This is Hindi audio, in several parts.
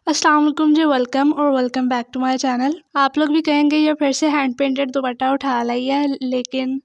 अस्सलाम वालेकुम जी, welcome back to my channel. आप लोग भी कहेंगे ये फिर से हैंड पेंटेड दुपट्टा उठा लाई है, लेकिन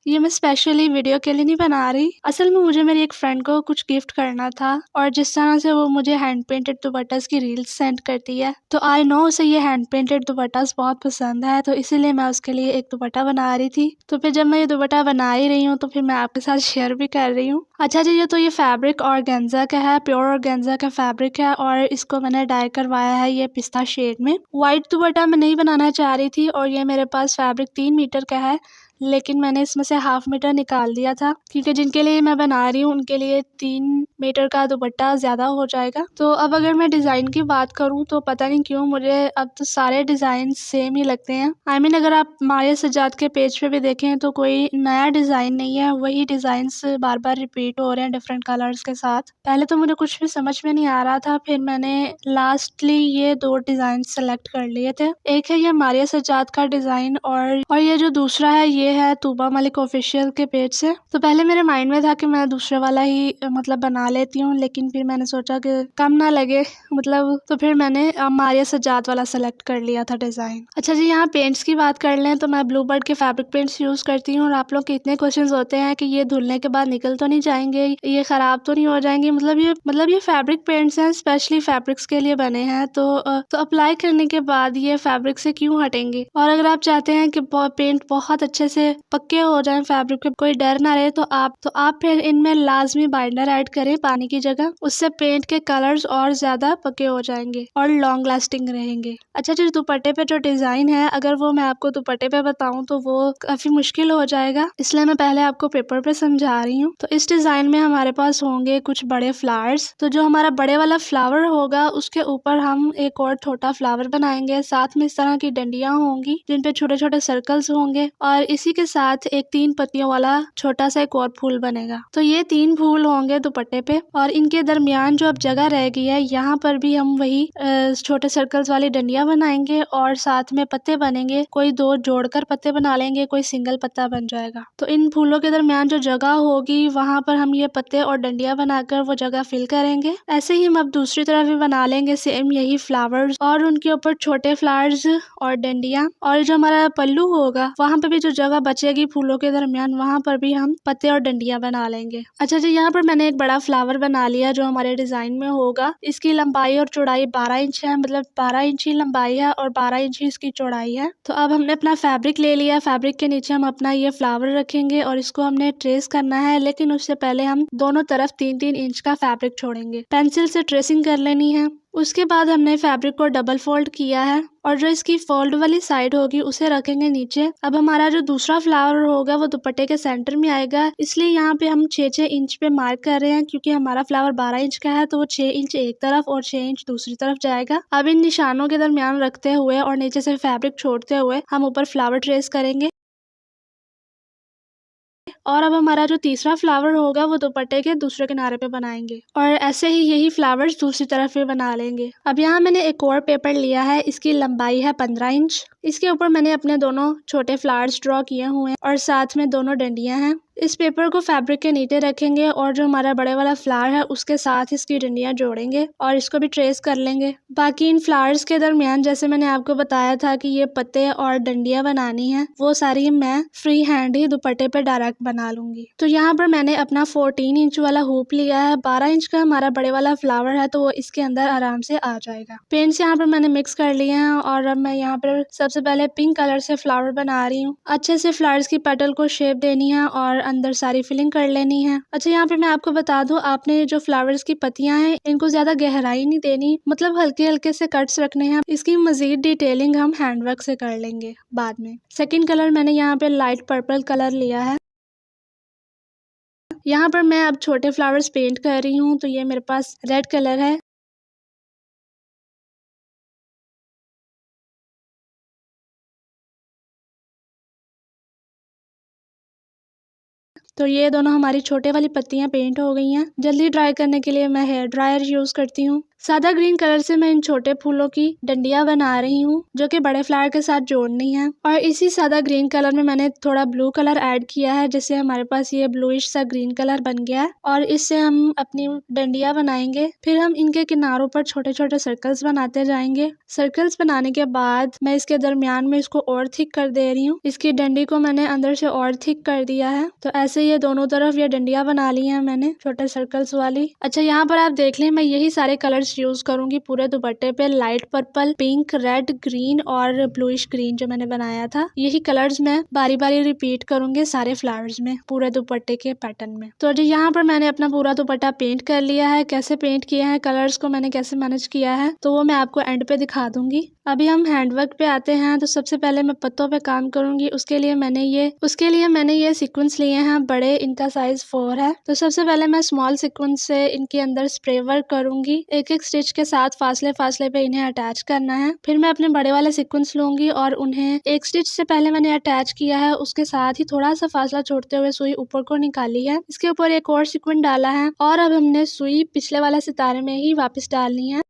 ये मैं स्पेशली वीडियो के लिए नहीं बना रही। असल में मुझे मेरी एक फ्रेंड को कुछ गिफ्ट करना था और जिस तरह से वो मुझे हैंड पेंटेड दुपट्टास की रील्स सेंड करती है तो आई नो उसे ये हैंड पेंटेड दुपट्टास बहुत पसंद है, तो इसीलिए मैं उसके लिए एक दुपट्टा बना रही थी। तो फिर जब मैं ये दुपट्टा बना ही रही हूँ तो फिर मैं आपके साथ शेयर भी कर रही हूँ। अच्छा जी, ये फैब्रिक ऑर्गेन्जा का है, प्योर ऑर्गेन्जा का फैब्रिक है और इसको मैंने डाई करवाया है ये पिस्ता शेड में। व्हाइट दुपट्टा मैं नहीं बनाना चाह रही थी और ये मेरे पास फैब्रिक 3 मीटर का है, लेकिन मैंने इसमें से हाफ मीटर निकाल दिया था क्योंकि जिनके लिए मैं बना रही हूँ उनके लिए 3 मीटर का दुपट्टा ज़्यादा हो जाएगा। तो अब अगर मैं डिज़ाइन की बात करूँ तो पता नहीं क्यों मुझे अब तो सारे डिज़ाइन सेम ही लगते हैं। आई मीन अगर आप मारिया सजाद के पेज पे भी देखें तो कोई नया डिज़ाइन नहीं है, वही डिज़ाइंस बार बार रिपीट हो रहे हैं डिफरेंट कलर्स के साथ। पहले तो मुझे कुछ भी समझ में नहीं आ रहा था, फिर मैंने लास्टली ये 2 डिज़ाइन सेलेक्ट कर लिए थे। एक है ये मारिया सजाद का डिज़ाइन और ये जो दूसरा है ये है तूबा मलिक ऑफिशियल के पेज से। तो पहले मेरे माइंड में था कि मैं दूसरे वाला ही मतलब बना लेती हूँ, लेकिन फिर मैंने सोचा कि कम ना लगे मतलब, तो फिर मैंने मारिया सजाद वाला सेलेक्ट कर लिया था डिज़ाइन। अच्छा जी, यहाँ पेंट्स की बात कर लें तो मैं ब्लू बर्ड के फैब्रिक पेंट्स यूज़ करती हूँ और आप लोग के इतने क्वेश्चंस होते हैं कि ये धुलने के बाद निकल तो नहीं जाएंगे, ये ख़राब तो नहीं हो जाएंगे। मतलब ये फैब्रिक पेंट्स हैं, स्पेशली फैब्रिक्स के लिए बने हैं, तो अप्लाई करने के बाद ये फैब्रिक से क्यों हटेंगे। और अगर आप चाहते हैं कि पेंट बहुत अच्छे से पक्के हो जाएं, फैब्रिक पे कोई डर ना रहे, तो आप फिर इनमें लाजमी बाइंडर ऐड करें पानी की जगह। उससे पेंट के कलर्स और ज्यादा पक्के हो जाएंगे और लॉन्ग लास्टिंग रहेंगे। अच्छा जी, दुपट्टे पे जो डिजाइन है अगर वो मैं आपको दुपट्टे पे बताऊं तो वो काफी मुश्किल हो जाएगा, इसलिए मैं पहले आपको पेपर पे समझा रही हूँ। तो इस डिजाइन में हमारे पास होंगे कुछ बड़े फ्लावर्स। तो जो हमारा बड़े वाला फ्लावर होगा उसके ऊपर हम एक और छोटा फ्लावर बनाएंगे, साथ में इस तरह की डंडियां होंगी जिन पे छोटे छोटे सर्कल्स होंगे और इसी के साथ एक 3 पत्तियों वाला छोटा सा एक और फूल बनेगा। तो ये 3 फूल होंगे दुपट्टे पे और इनके दरमियान जो अब जगह रह गई है यहाँ पर भी हम वही छोटे सर्कल्स वाली डंडियां बनाएंगे और साथ में पत्ते बनेंगे। कोई 2 जोड़कर पत्ते बना लेंगे, कोई सिंगल पत्ता बन जाएगा। तो इन फूलों के दरमियान जो जगह होगी वहाँ पर हम ये पत्ते और डंडियां बनाकर वो जगह फिल करेंगे। ऐसे ही हम अब दूसरी तरफ भी बना लेंगे सेम यही फ्लावर्स और उनके ऊपर छोटे फ्लावर्स और डंडियां, और जो हमारा पल्लू होगा वहाँ पे भी जो जगह बचेगी फूलों के दरमियान वहाँ पर भी हम पत्ते और डंडियां बना लेंगे। अच्छा जी, यहाँ पर मैंने एक बड़ा फ्लावर बना लिया जो हमारे डिजाइन में होगा। इसकी लंबाई और चौड़ाई 12 इंच है, मतलब 12 इंच ही लंबाई है और 12 इंच ही इसकी चौड़ाई है। तो अब हमने अपना फैब्रिक ले लिया, फैब्रिक के नीचे हम अपना ये फ्लावर रखेंगे और इसको हमने ट्रेस करना है, लेकिन उससे पहले हम दोनों तरफ 3-3 इंच का फैब्रिक छोड़ेंगे। पेंसिल से ट्रेसिंग कर लेनी है। उसके बाद हमने फैब्रिक को डबल फोल्ड किया है और जो इसकी फोल्ड वाली साइड होगी उसे रखेंगे नीचे। अब हमारा जो दूसरा फ्लावर होगा वो दुपट्टे के सेंटर में आएगा, इसलिए यहाँ पे हम 6-6 इंच पे मार्क कर रहे हैं क्योंकि हमारा फ्लावर 12 इंच का है, तो वो 6 इंच एक तरफ और 6 इंच दूसरी तरफ जाएगा। अब इन निशानों के दरमियान रखते हुए और नीचे से फैब्रिक छोड़ते हुए हम ऊपर फ्लावर ट्रेस करेंगे और अब हमारा जो तीसरा फ्लावर होगा वो दुपट्टे के दूसरे किनारे पे बनाएंगे और ऐसे ही यही फ्लावर्स दूसरी तरफ भी बना लेंगे। अब यहाँ मैंने एक और पेपर लिया है, इसकी लंबाई है 15 इंच। इसके ऊपर मैंने अपने दोनों छोटे फ्लावर्स ड्रॉ किए हुए हैं और साथ में दोनों डंडियां हैं। इस पेपर को फैब्रिक के नीचे रखेंगे और जो हमारा बड़े वाला फ्लावर है उसके साथ इसकी डंडियां जोड़ेंगे और इसको भी ट्रेस कर लेंगे। बाकी इन फ्लावर्स के दरमियान जैसे मैंने आपको बताया था कि ये पत्ते और डंडियां बनानी है, वो सारी मैं फ्री हैंड ही दुपट्टे पे डायरेक्ट बना लूंगी। तो यहाँ पर मैंने अपना 14 इंच वाला हुप लिया है। 12 इंच का हमारा बड़े वाला फ्लावर है तो वो इसके अंदर आराम से आ जाएगा। पेंट्स यहाँ पर मैंने मिक्स कर लिए हैं और अब मैं यहाँ पर सबसे पहले पिंक कलर से फ्लावर बना रही हूँ। अच्छे से फ्लावर्स की पेटल को शेप देनी है और अंदर सारी फिलिंग कर लेनी है। अच्छा, यहाँ पे मैं आपको बता दूं, आपने जो फ्लावर्स की पत्तियां हैं इनको ज्यादा गहराई नहीं देनी, मतलब हल्के हल्के से कट्स रखने हैं। इसकी मजीद डिटेलिंग हम हैंडवर्क से कर लेंगे बाद में। सेकंड कलर मैंने यहाँ पे लाइट पर्पल कलर लिया है। यहाँ पर मैं अब छोटे फ्लावर्स पेंट कर रही हूँ, तो ये मेरे पास रेड कलर है। तो ये दोनों हमारी छोटे वाली पत्तियां पेंट हो गई हैं। जल्दी ड्राई करने के लिए मैं हेयर ड्रायर यूज करती हूँ। सादा ग्रीन कलर से मैं इन छोटे फूलों की डंडियां बना रही हूँ जो कि बड़े फ्लावर के साथ जोड़नी है। और इसी सादा ग्रीन कलर में मैंने थोड़ा ब्लू कलर ऐड किया है, जिससे हमारे पास ये ब्लूइश सा ग्रीन कलर बन गया है। और इससे हम अपनी डंडियां बनाएंगे। फिर हम इनके किनारों पर छोटे छोटे सर्कल्स बनाते जाएंगे। सर्कल्स बनाने के बाद मैं इसके दरमियान में इसको और थिक कर दे रही हूँ। इसकी डंडी को मैंने अंदर से और थिक कर दिया है। तो ऐसे ये दोनों तरफ ये डंडियां बना ली हैं मैंने छोटे सर्कल्स वाली। अच्छा, यहाँ पर आप देख लें, मैं यही सारे कलर्स यूज करूंगी पूरे दुपट्टे पे। Light purple, pink, red, green और ब्लूइश ग्रीन जो मैंने बनाया था, यही कलर्स मैं बारी बारी रिपीट करूंगी सारे फ्लावर्स में, पूरे दुपट्टे के पैटर्न में। तो जी यहाँ पर मैंने अपना पूरा दुपट्टा पेंट कर लिया है। कैसे पेंट किया है, कलर्स को मैंने कैसे मैनेज किया है, तो वो मैं आपको एंड पे दिखा दूंगी। अभी हम हैंडवर्क पे आते हैं। तो सबसे पहले मैं पत्तों पे काम करूंगी। उसके लिए मैंने ये सीक्वेंस लिए हैं बड़े, इनका साइज 4 है। तो सबसे पहले मैं स्मॉल सीक्वेंस से इनके अंदर स्प्रे वर्क करूंगी। एक एक स्टिच के साथ फासले फासले पे इन्हें अटैच करना है। फिर मैं अपने बड़े वाले सीक्वेंस लूंगी और उन्हें एक स्टिच से पहले मैंने अटैच किया है, उसके साथ ही थोड़ा सा फासला छोड़ते हुए सुई ऊपर को निकाली है। इसके ऊपर एक और सीक्वेंस डाला है और अब हमने सुई पिछले वाले सितारे में ही वापस डालनी है।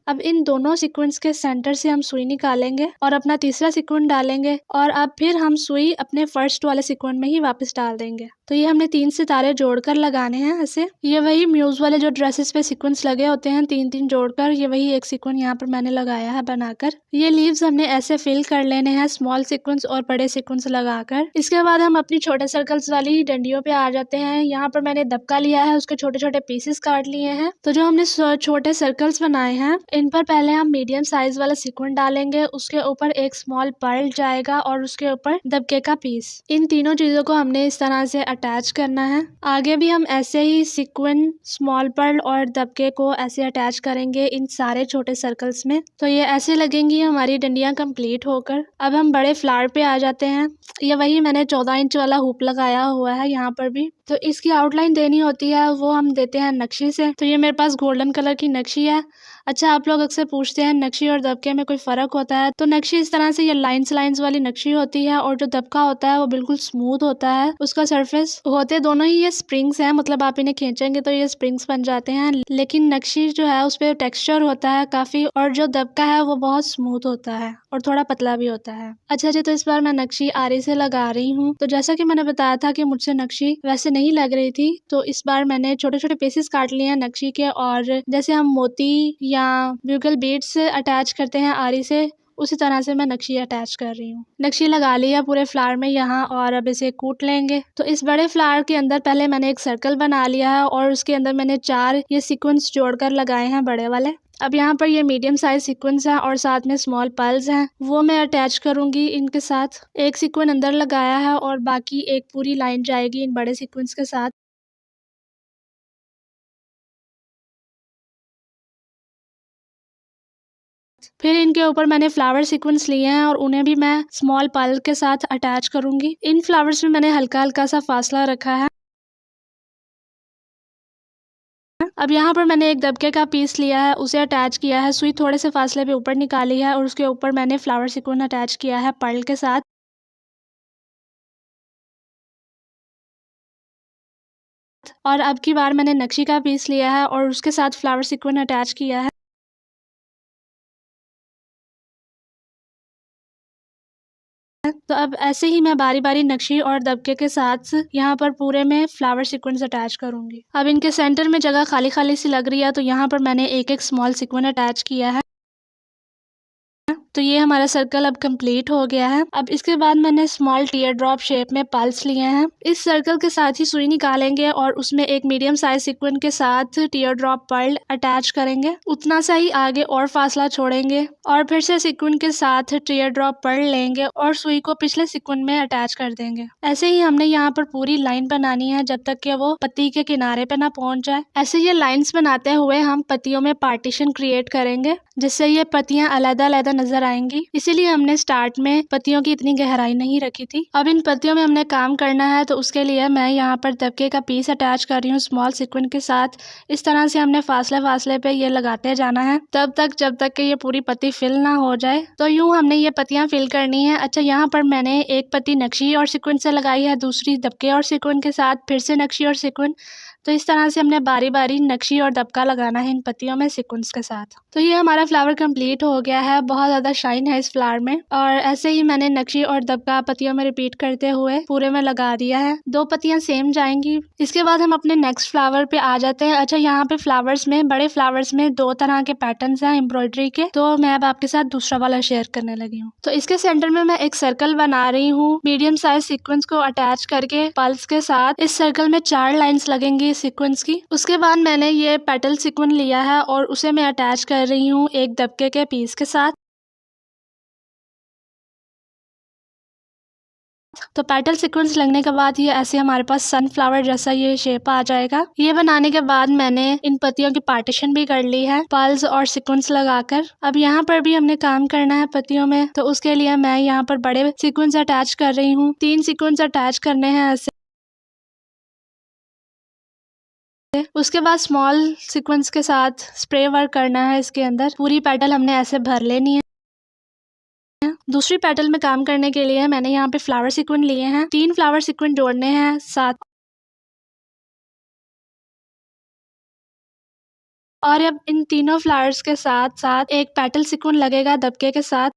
अब इन दोनों सीक्वेंस के सेंटर से हम सुई निकालेंगे और अपना तीसरा सीक्वेंस डालेंगे और अब फिर हम सुई अपने फर्स्ट वाले सीक्वेंस में ही वापस डाल देंगे। तो ये हमने 3 सितारे जोड़कर लगाने हैं ऐसे। ये वही म्यूज वाले जो ड्रेसेस पे सीक्वेंस लगे होते हैं 3-3 जोड़कर, ये वही एक सीक्वेंस यहाँ पर मैंने लगाया है बनाकर। ये लीव्स हमने ऐसे फिल कर लेने हैं स्मॉल सीक्वेंस और बड़े सीक्वेंस लगाकर। इसके बाद हम अपनी छोटे सर्कल्स वाली डंडियों पे आ जाते हैं। यहाँ पर मैंने दबका लिया है, उसके छोटे छोटे पीसेस काट लिए हैं। तो जो हमने छोटे सर्कल्स बनाए हैं, इन पर पहले हम मीडियम साइज वाला सीक्वेंस डालेंगे, उसके ऊपर एक स्मॉल पर्ल जाएगा और उसके ऊपर दबके का पीस। इन तीनों चीजों को हमने इस तरह से अटैच करना है। आगे भी हम ऐसे ही सीक्वेंस, स्मॉल पर्ल और दबके को ऐसे अटैच करेंगे इन सारे छोटे सर्कल्स में। तो ये ऐसे लगेंगी हमारी डंडियां कंप्लीट होकर। अब हम बड़े फ्लावर पे आ जाते हैं। ये वही मैंने 14 इंच वाला हुक लगाया हुआ है यहाँ पर भी। तो इसकी आउटलाइन देनी होती है, वो हम देते हैं नक्शी से। तो ये मेरे पास गोल्डन कलर की नक्शी है। अच्छा, आप लोग अक्सर पूछते हैं नक्शी और दबके में कोई फर्क होता है? तो नक्शी इस तरह से ये लाइंस वाली नक्शी होती है और जो दबका होता है वो बिल्कुल स्मूथ होता है। उसका सरफेस होते दोनों ही ये स्प्रिंग्स हैं, मतलब आप इन्हें खींचेंगे तो ये स्प्रिंग्स बन जाते हैं। लेकिन नक्शी जो है उस पर टेक्सचर होता है काफी, और जो दबका है वो बहुत स्मूथ होता है और थोड़ा पतला भी होता है। अच्छा जी, तो इस बार मैं नक्शी आरी से लगा रही हूँ। तो जैसा कि मैंने बताया था कि मुझसे नक्शी वैसे नहीं लग रही थी, तो इस बार मैंने छोटे छोटे पीसेस काट लिए हैं नक्शी के, और जैसे हम मोती या ब्यूगल बीड्स से अटैच करते हैं आरी से, उसी तरह से मैं नक्शी अटैच कर रही हूँ। नक्शी लगा ली है पूरे फ्लावर में यहाँ, और अब इसे कूट लेंगे। तो इस बड़े फ्लावर के अंदर पहले मैंने एक सर्कल बना लिया है और उसके अंदर मैंने 4 ये सीक्वेंस जोड़कर लगाए हैं बड़े वाले। अब यहाँ पर ये मीडियम साइज सीक्वेंस है और साथ में स्मॉल पर्ल्स हैं, वो मैं अटैच करूंगी इनके साथ। एक सीक्वेंस अंदर लगाया है और बाकी एक पूरी लाइन जाएगी इन बड़े सीक्वेंस के साथ। फिर इनके ऊपर मैंने फ्लावर सीक्वेंस लिए हैं और उन्हें भी मैं स्मॉल पर्ल के साथ अटैच करूंगी। इन फ्लावर्स में मैंने हल्का हल्का सा फासला रखा है। अब यहाँ पर मैंने एक दबके का पीस लिया है, उसे अटैच किया है, सुई थोड़े से फासले पे ऊपर निकाली है और उसके ऊपर मैंने फ्लावर सीक्वेंस अटैच किया है पर्ल के साथ। और अब की बार मैंने नक्शी का पीस लिया है और उसके साथ फ्लावर सीक्वेंस अटैच किया है। तो अब ऐसे ही मैं बारी बारी नक्शी और दबके के साथ यहाँ पर पूरे में फ्लावर सीक्वेंस अटैच करूंगी। अब इनके सेंटर में जगह खाली खाली सी लग रही है, तो यहाँ पर मैंने एक एक स्मॉल सीक्वेंस अटैच किया है। तो ये हमारा सर्कल अब कंप्लीट हो गया है। अब इसके बाद मैंने स्मॉल टीयर ड्रॉप शेप में पल्स लिए हैं। इस सर्कल के साथ ही सुई निकालेंगे और उसमें एक मीडियम साइज सीक्वेंस के साथ टीयर ड्रॉप पर्ल अटैच करेंगे। उतना सा ही आगे और फासला छोड़ेंगे और फिर से सीक्वेंस के साथ टीयर ड्रॉप पर्ल लेंगे और सुई को पिछले सीक्वेंस में अटैच कर देंगे। ऐसे ही हमने यहाँ पर पूरी लाइन बनानी है जब तक कि वो पत्ती के किनारे पे ना पहुंच जाए। ऐसे ये लाइंस बनाते हुए हम पत्तियों में पार्टीशन क्रिएट करेंगे, जिससे ये पत्तियां अलग अलग नजर आएंगी। इसीलिए हमने स्टार्ट में पत्तियों की इतनी गहराई नहीं रखी थी। अब इन पत्तियों में हमने काम करना है, तो उसके लिए मैं यहाँ पर दबके का पीस अटैच कर रही हूँ स्मॉल सीक्वेंस के साथ। इस तरह से हमने फासले फासले पे ये लगाते जाना है तब तक जब तक कि ये पूरी पत्ती फिल ना हो जाए। तो यूं हमने ये पत्तियां फिल करनी है। अच्छा, यहाँ पर मैंने एक पत्ती नक्शी और सीक्वेंस से लगाई है, दूसरी दबके और सीक्वेंस के साथ, फिर से नक्शी और सीक्वेंस। तो इस तरह से हमने बारी बारी नक्शी और दबका लगाना है इन पत्तियों में सीक्वेंस के साथ। तो ये हमारा फ्लावर कंप्लीट हो गया है, बहुत ज़्यादा शाइन है इस फ्लावर में। और ऐसे ही मैंने नक्शी और दबका पत्तियों में रिपीट करते हुए पूरे में लगा दिया है। 2 पत्तियां सेम जाएंगी। इसके बाद हम अपने नेक्स्ट फ्लावर पे आ जाते हैं। अच्छा, यहाँ पे फ्लावर्स में, बड़े फ्लावर्स में 2 तरह के पैटर्न्स हैं एम्ब्रॉयडरी के, तो मैं अब आपके साथ दूसरा वाला शेयर करने लगी हूँ। तो इसके सेंटर में मैं एक सर्कल बना रही हूँ मीडियम साइज सीक्वेंस को अटैच करके पल्स के साथ। इस सर्कल में 4 लाइन्स लगेंगी सीक्वेंस की। उसके बाद मैंने ये पेटल सीक्वेंस लिया है और उसे मैं अटैच कर रही हूँ एक दबके के पीस के साथ। तो पेटल सीक्वेंस लगने के बाद ये ऐसे हमारे पास सनफ्लावर जैसा ये शेप आ जाएगा। ये बनाने के बाद मैंने इन पत्तियों की पार्टीशन भी कर ली है पर्ल्स और सीक्वेंस लगाकर। अब यहाँ पर भी हमने काम करना है पत्तियों में, तो उसके लिए मैं यहाँ पर बड़े सीक्वेंस अटैच कर रही हूँ। 3 सीक्वेंस अटैच करने हैं ऐसे। उसके बाद स्मॉल सीक्वेंस के साथ स्प्रे वर्क करना है इसके अंदर। पूरी पेटल हमने ऐसे भर लेनी है। दूसरी पेटल में काम करने के लिए मैंने यहाँ पे फ्लावर सीक्वेंस लिए हैं। 3 फ्लावर सीक्वेंस जोड़ने हैं साथ। और अब इन तीनों फ्लावर्स के साथ साथ एक पेटल सीक्वेंस लगेगा दबके के साथ।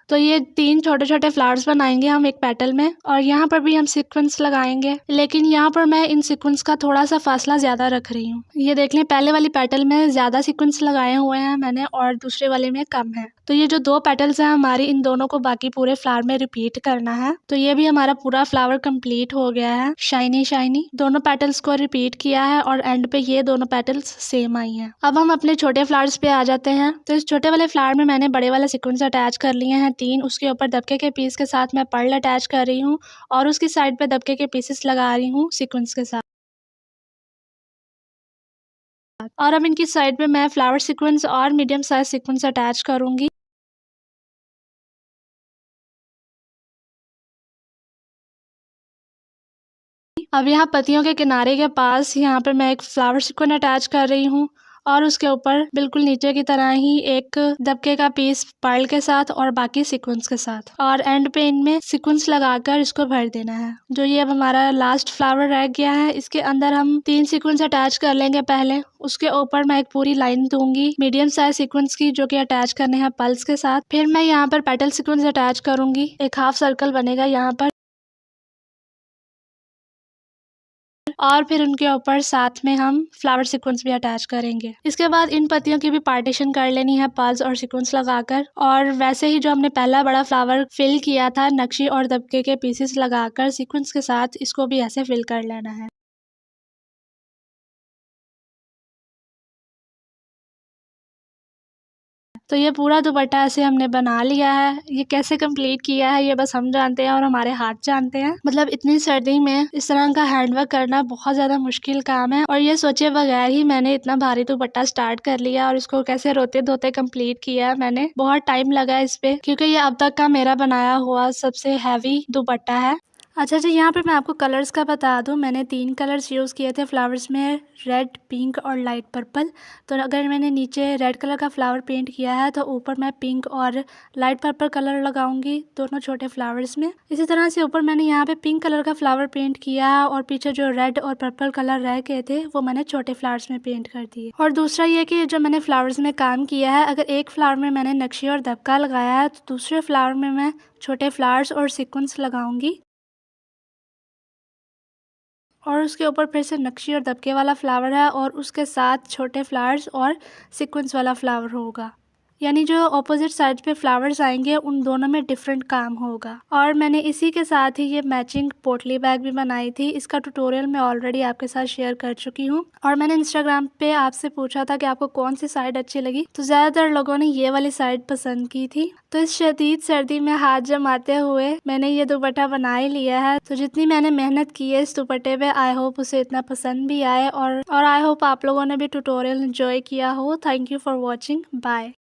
तो ये 3 छोटे छोटे फ्लावर्स बनाएंगे हम एक पेटल में, और यहाँ पर भी हम सीक्वेंस लगाएंगे, लेकिन यहाँ पर मैं इन सीक्वेंस का थोड़ा सा फासला ज्यादा रख रही हूँ। ये देख लें, पहले वाली पेटल में ज्यादा सीक्वेंस लगाए हुए हैं मैंने और दूसरे वाले में कम है। तो ये जो 2 पेटल्स हैं हमारी, इन दोनों को बाकी पूरे फ्लावर में रिपीट करना है। तो ये भी हमारा पूरा फ्लावर कंप्लीट हो गया है, शाइनी शाइनी। दोनों पेटल्स को रिपीट किया है और एंड पे ये दोनों पेटल्स सेम आई हैं। अब हम अपने छोटे फ्लावर्स पे आ जाते हैं। तो इस छोटे वाले फ्लावर में मैंने बड़े वाले सीक्वेंस अटैच कर लिए हैं 3। उसके ऊपर दबके के पीस के साथ मैं पर्ल अटैच कर रही हूँ और उसकी साइड पे दबके के पीसेस लगा रही हूँ सीक्वेंस के साथ। और अब इनकी साइड पे मैं फ्लावर सीक्वेंस और मीडियम साइज सीक्वेंस अटैच करूंगी। अब यहाँ पत्तियों के किनारे के पास यहाँ पे मैं एक फ्लावर सीक्वेंस अटैच कर रही हूँ और उसके ऊपर बिल्कुल नीचे की तरह ही एक दबके का पीस पर्ल के साथ और बाकी सीक्वेंस के साथ, और एंड पे इनमें सीक्वेंस लगाकर इसको भर देना है। जो ये अब हमारा लास्ट फ्लावर रह गया है, इसके अंदर हम 3 सीक्वेंस अटैच कर लेंगे पहले। उसके ऊपर मैं एक पूरी लाइन दूंगी मीडियम साइज सीक्वेंस की, जो कि अटैच करने हैं पल्स के साथ। फिर मैं यहाँ पर पेटल सीक्वेंस अटैच करूंगी, एक हाफ सर्कल बनेगा यहाँ पर, और फिर उनके ऊपर साथ में हम फ्लावर सीक्वेंस भी अटैच करेंगे। इसके बाद इन पत्तियों की भी पार्टीशन कर लेनी है पर्ल्स और सीक्वेंस लगाकर, और वैसे ही जो हमने पहला बड़ा फ्लावर फिल किया था नक्शी और दबके के पीसेस लगाकर सीक्वेंस के साथ, इसको भी ऐसे फिल कर लेना है। तो ये पूरा दुपट्टा ऐसे हमने बना लिया है। ये कैसे कंप्लीट किया है ये बस हम जानते हैं और हमारे हाथ जानते हैं। मतलब इतनी सर्दी में इस तरह का हैंडवर्क करना बहुत ज़्यादा मुश्किल काम है, और ये सोचे बगैर ही मैंने इतना भारी दुपट्टा स्टार्ट कर लिया और इसको कैसे रोते धोते कंप्लीट किया। मैंने बहुत टाइम लगा इस पे, क्योंकि ये अब तक का मेरा बनाया हुआ सबसे हैवी दुपट्टा है। अच्छा जी, यहाँ पे मैं आपको कलर्स का बता दूँ। मैंने 3 कलर्स यूज़ किए थे फ्लावर्स में, रेड, पिंक और लाइट पर्पल। तो अगर मैंने नीचे रेड कलर का फ्लावर पेंट किया है तो ऊपर मैं पिंक और लाइट पर्पल कलर लगाऊंगी दोनों छोटे फ्लावर्स में। इसी तरह से ऊपर मैंने यहाँ पे पिंक कलर का फ्लावर पेंट किया है और पीछे जो रेड और पर्पल कलर रह गए थे वो मैंने छोटे फ्लावर्स में पेंट कर दिए। और दूसरा ये कि जो मैंने फ्लावर्स में काम किया है, अगर एक फ्लावर में मैंने नक्शी और दबका लगाया है तो दूसरे फ्लावर में मैं छोटे फ्लावर्स और सीक्वेंस लगाऊंगी, और उसके ऊपर फिर से नक्शी और दबके वाला फ्लावर है और उसके साथ छोटे फ्लावर्स और सीक्वेंस वाला फ्लावर होगा। यानी जो ऑपोजिट साइड पे फ्लावर्स आएंगे उन दोनों में डिफरेंट काम होगा। और मैंने इसी के साथ ही ये मैचिंग पोटली बैग भी बनाई थी। इसका ट्यूटोरियल मैं ऑलरेडी आपके साथ शेयर कर चुकी हूँ, और मैंने इंस्टाग्राम पे आपसे पूछा था कि आपको कौन सी साइड अच्छी लगी, तो ज्यादातर लोगों ने ये वाली साइड पसंद की थी। तो इस शदीद सर्दी में हाथ जमाते हुए मैंने ये दुपट्टा बना ही लिया है। तो जितनी मैंने मेहनत की है इस दुपट्टे पे, आई होप उसे इतना पसंद भी आए, और आई होप आप लोगों ने भी ट्यूटोरियल एंजॉय किया हो। Thank you for watching, bye.